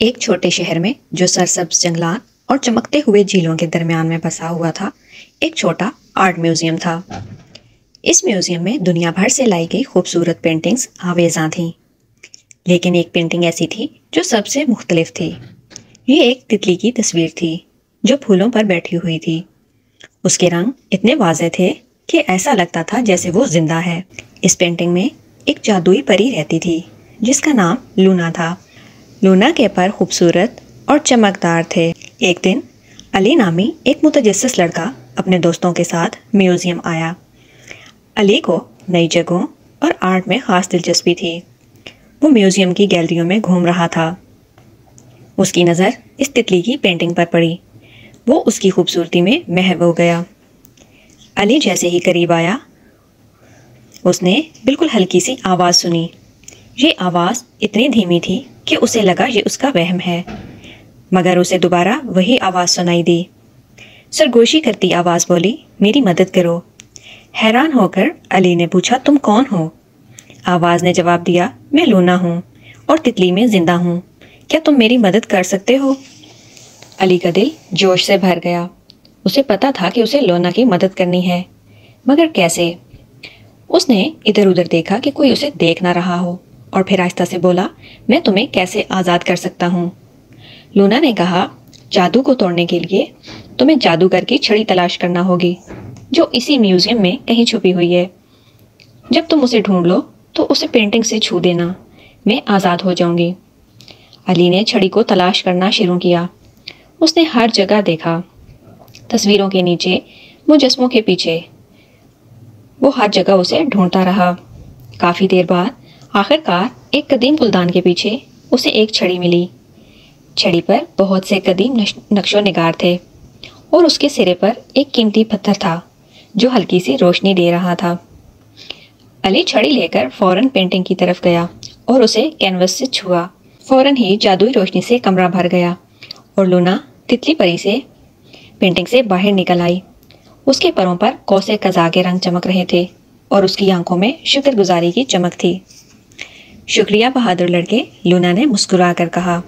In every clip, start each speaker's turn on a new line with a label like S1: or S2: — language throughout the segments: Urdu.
S1: ایک چھوٹے شہر میں جو سرسبز جنگلات اور چمکتے ہوئے جھیلوں کے درمیان میں بسا ہوا تھا، ایک چھوٹا آرٹ میوزیم تھا۔ اس میوزیم میں دنیا بھر سے لائی گئی خوبصورت پینٹنگز آویزاں تھیں، لیکن ایک پینٹنگ ایسی تھی جو سب سے مختلف تھی۔ یہ ایک تتلی کی تصویر تھی جو پھولوں پر بیٹھی ہوئی تھی۔ اس کے رنگ اتنے واضح تھے کہ ایسا لگتا تھا جیسے وہ زندہ ہے۔ اس پینٹنگ میں ایک جادوئی پری رہتی تھی جس کا نام لونا تھا۔ لونا کے پر خوبصورت اور چمکدار تھے۔ ایک دن علی نامی ایک متجسس لڑکا اپنے دوستوں کے ساتھ میوزیم آیا۔ علی کو نئی جگہوں اور آرٹ میں خاص دلچسپی تھی۔ وہ میوزیم کی گیلریوں میں گھوم رہا تھا۔ اس کی نظر اس تتلی کی پینٹنگ پر پڑی۔ وہ اس کی خوبصورتی میں محو ہو گیا۔ علی جیسے ہی قریب آیا، اس نے بالکل ہلکی سی آواز سنی۔ یہ آواز اتنی دھیمی تھی کہ اسے لگا یہ اس کا وہم ہے، مگر اسے دوبارہ وہی آواز سنائی دی۔ سرگوشی کرتی آواز بولی، میری مدد کرو۔ حیران ہو کر علی نے پوچھا، تم کون ہو؟ آواز نے جواب دیا، میں لونا ہوں اور تتلی میں زندہ ہوں۔ کیا تم میری مدد کر سکتے ہو؟ علی کا دل جوش سے بھر گیا۔ اسے پتا تھا کہ اسے لونا کی مدد کرنی ہے، مگر کیسے؟ اس نے ادھر ادھر دیکھا کہ کوئی اسے دیکھ نہ رہا ہو، اور پھر آہستہ سے بولا، میں تمہیں کیسے آزاد کر سکتا ہوں؟ لونا نے کہا، جادو کو توڑنے کے لیے تمہیں جادوگر کی چھڑی تلاش کرنا ہوگی جو اسی میوزیم میں کہیں چھپی ہوئی ہے۔ جب تم اسے ڈھونڈ لو تو اسے پینٹنگ سے چھو دینا، میں آزاد ہو جاؤں گی۔ علی نے چھڑی کو تلاش کرنا شروع کیا۔ اس نے ہر جگہ دیکھا، تصویروں کے نیچے، مجسموں کے پیچھے، وہ ہر جگہ اسے ڈھونڈتا رہا۔ کافی دیر بعد آخر کار ایک قدیم گلدان کے پیچھے اسے ایک چھڑی ملی۔ چھڑی پر بہت سے قدیم نقش و نگار تھے، اور اس کے سرے پر ایک قیمتی پتھر تھا جو ہلکی سی روشنی دے رہا تھا۔ علی چھڑی لے کر فوراً پینٹنگ کی طرف گیا اور اسے کینوس سے چھوا۔ فوراً ہی جادوئی روشنی سے کمرہ بھر گیا، اور لونا تتلی پری سے پینٹنگ سے باہر نکل آئی۔ اس کے پروں پر کوسے قزح کے رنگ چمک رہے تھے، اور اس کی آنکھوں میں شکر گزاری کی چمک تھی۔ شکریہ بہادر لڑکے، لونا نے مسکرا کر کہا،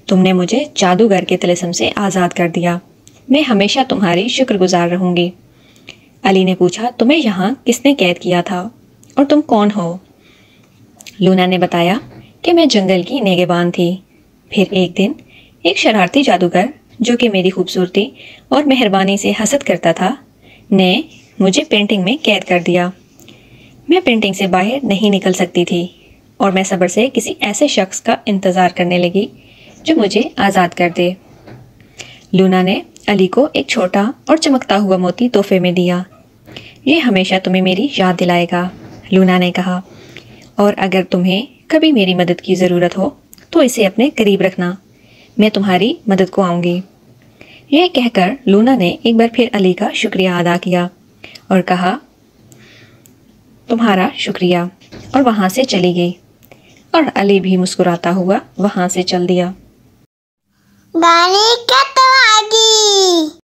S1: تم نے مجھے جادوگر کے طلسم سے آزاد کر دیا۔ میں ہمیشہ تمہاری شکر گزار رہوں گی۔ علی نے پوچھا، تمہیں یہاں کس نے قید کیا تھا اور تم کون ہو؟ لونا نے بتایا کہ میں جنگل کی نگہبان تھی۔ پھر ایک دن ایک شرارتی جادوگر جو کہ میری خوبصورتی اور مہربانی سے حسد کرتا تھا نے مجھے پینٹنگ میں قید کر دیا۔ میں پینٹنگ سے باہر نہیں نکل سکتی تھی، اور میں صبر سے کسی ایسے شخص کا انتظار کرنے لگی جو مجھے آزاد کر دے۔ لونا نے علی کو ایک چھوٹا اور چمکتا ہوا موتی تحفے میں دیا۔ یہ ہمیشہ تمہیں میری یاد دلائے گا، لونا نے کہا، اور اگر تمہیں کبھی میری مدد کی ضرورت ہو تو اسے اپنے قریب رکھنا، میں تمہاری مدد کو آؤں گی۔ یہ کہہ کر لونا نے ایک بار پھر علی کا شکریہ ادا کیا اور کہا، تمہارا شکریہ، اور وہاں سے چلی گئی، اور علی بھی مسکراتا ہوا وہاں سے چل دیا۔
S2: گانے کا